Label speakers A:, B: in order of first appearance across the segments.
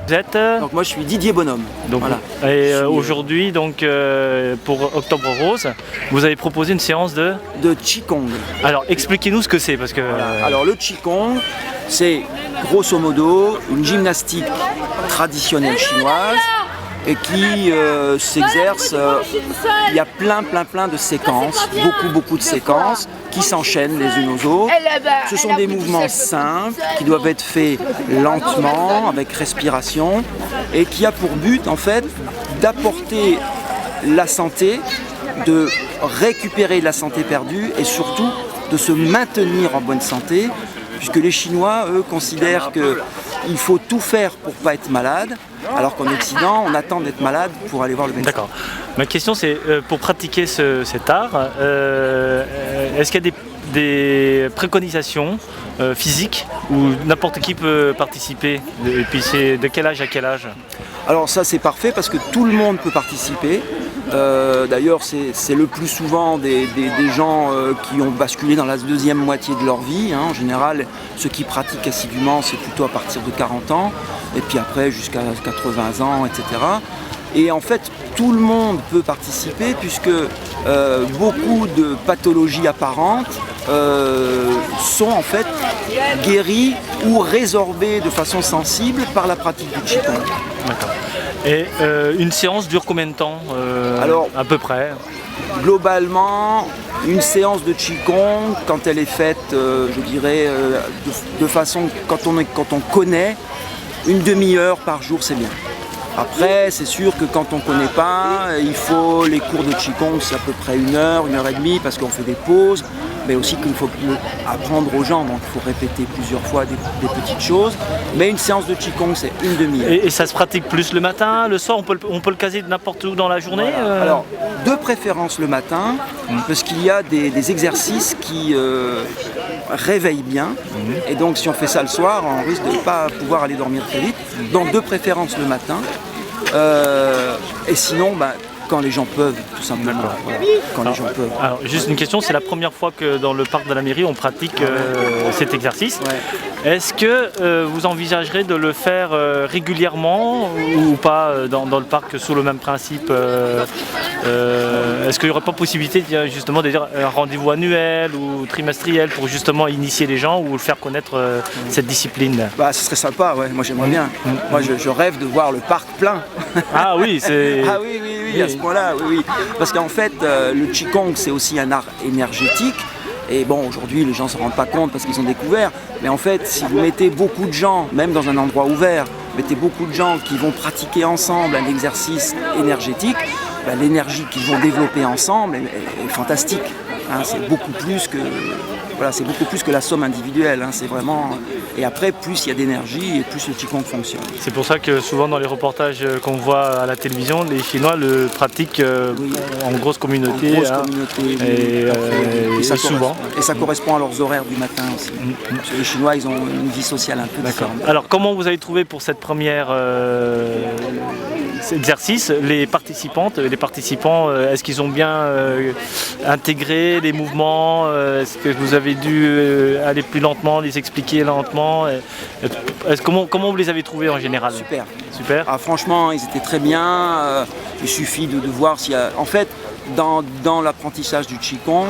A: Vous êtes
B: Donc moi je suis Didier Bonhomme.
A: donc,
B: Voilà.
A: Et aujourd'hui, donc, pour Octobre Rose, vous avez proposé une séance de...
B: De Qigong.
A: Alors expliquez-nous ce que c'est, parce que...
B: Alors le Qigong, c'est grosso modo une gymnastique traditionnelle chinoise et qui s'exerce, il y a plein de séquences, beaucoup de séquences qui s'enchaînent les unes aux autres. Ce sont des mouvements simples qui doivent être faits lentement, avec respiration, et qui a pour but en fait d'apporter la santé, de récupérer la santé perdue et surtout de se maintenir en bonne santé, puisque les Chinois, eux, considèrent qu'il faut tout faire pour ne pas être malade, alors qu'en Occident, on attend d'être malade pour aller voir le médecin.
A: D'accord. Ma question c'est, pour pratiquer cet art, est-ce qu'il y a des préconisations physiques où n'importe qui peut participer? Et puis c'est de quel âge à quel âge?
B: Alors ça c'est parfait parce que tout le monde peut participer. D'ailleurs c'est le plus souvent des gens qui ont basculé dans la deuxième moitié de leur vie. En général, ceux qui pratiquent assidûment, c'est plutôt à partir de 40 ans, et puis après jusqu'à 80 ans, etc. Et en fait, tout le monde peut participer puisque beaucoup de pathologies apparentes sont en fait guéries ou résorbées de façon sensible par la pratique du Qigong.
A: D'accord. Et une séance dure combien de temps
B: Alors,
A: à peu près?
B: Globalement, une séance de Qigong, quand elle est faite, je dirais, de façon, quand on connaît, une demi-heure par jour, c'est bien. Après, c'est sûr que quand on ne connaît pas, il faut les cours de Qigong, c'est à peu près 1 heure, 1 heure et demie, parce qu'on fait des pauses, mais aussi qu'il faut apprendre aux gens, donc il faut répéter plusieurs fois des petites choses. Mais une séance de Qigong, c'est une demi-heure.
A: Et ça se pratique plus le matin, le soir, on peut le caser n'importe où dans la journée?
B: Voilà. Alors, de préférence le matin, parce qu'il y a des exercices qui réveillent bien, et donc si on fait ça le soir, on risque de ne pas pouvoir aller dormir très vite. Donc de préférence le matin, et sinon, quand les gens peuvent, tout simplement. Voilà. Quand les gens peuvent.
A: Alors, juste une question, c'est la première fois que dans le parc de la mairie on pratique cet exercice.
B: Ouais.
A: Est-ce que vous envisagerez de le faire régulièrement ou pas dans le parc sous le même principe? Est-ce qu'il n'y aurait pas possibilité justement de dire un rendez-vous annuel ou trimestriel pour justement initier les gens ou faire connaître cette discipline?
B: Ce serait sympa, ouais. Moi j'aimerais bien. Moi je rêve de voir le parc plein.
A: Ah oui, c'est...
B: Ah oui, à ce point-là, oui. Parce qu'en fait, le Qigong c'est aussi un art énergétique. Et bon, aujourd'hui, les gens ne se rendent pas compte parce qu'ils ont découvert. Mais en fait, si vous mettez beaucoup de gens, même dans un endroit ouvert, mettez beaucoup de gens qui vont pratiquer ensemble un exercice énergétique, l'énergie qu'ils vont développer ensemble est fantastique. C'est beaucoup plus que... Voilà, c'est beaucoup plus que la somme individuelle, c'est vraiment... Et après, plus il y a d'énergie et plus le Qigong fonctionne.
A: C'est pour ça que souvent dans les reportages qu'on voit à la télévision, les Chinois le pratiquent en grosse communauté.
B: Et ça
A: souvent.
B: Et ça correspond à leurs horaires du matin aussi. Parce que les Chinois, ils ont une vie sociale un peu différente.
A: Alors, comment vous avez trouvé pour cette première exercice les participantes, les participants, est-ce qu'ils ont bien intégré les mouvements? Est-ce que vous avez dû aller plus lentement, les expliquer lentement? Comment vous les avez trouvés en général? Super.
B: Franchement, ils étaient très bien. Il suffit de voir s'il y a... En fait, dans l'apprentissage du Qigong,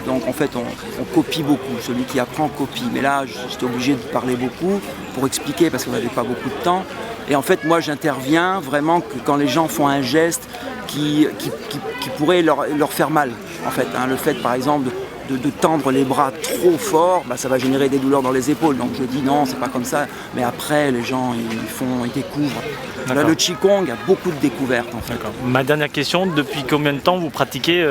B: donc en fait on copie beaucoup. Celui qui apprend copie. Mais là, j'étais obligé de parler beaucoup pour expliquer parce qu'on n'avait pas beaucoup de temps. Et en fait, moi, j'interviens vraiment que quand les gens font un geste qui pourrait leur faire mal. En fait, le fait, par exemple, de tendre les bras trop fort, ça va générer des douleurs dans les épaules. Donc je dis non, c'est pas comme ça. Mais après, les gens, ils découvrent. Là, le Qigong a beaucoup de découvertes en fait.
A: Ma dernière question, depuis combien de temps vous pratiquez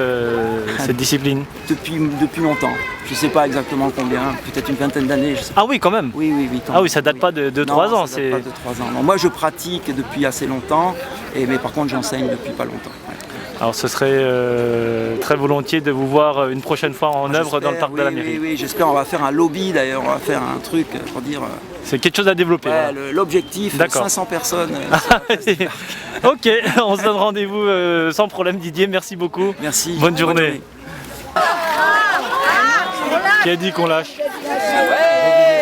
A: cette discipline?
B: Depuis longtemps. Je sais pas exactement combien, peut-être une vingtaine d'années.
A: Ah oui, quand même.
B: Oui.
A: Ah oui, ça date pas de 3 ans.
B: Ça date pas de 3 ans. Non, moi, je pratique depuis assez longtemps, mais par contre, j'enseigne depuis pas longtemps. Ouais.
A: Alors ce serait très volontiers de vous voir une prochaine fois en œuvre dans le parc de la mairie.
B: Oui, j'espère. On va faire un lobby d'ailleurs, on va faire un truc pour dire...
A: C'est quelque chose à développer.
B: Ouais, voilà. L'objectif, 500 personnes.
A: Ok, on se donne rendez-vous sans problème Didier, merci beaucoup.
B: Merci.
A: Bonne journée. Qui a dit qu'on lâche?
C: Ouais.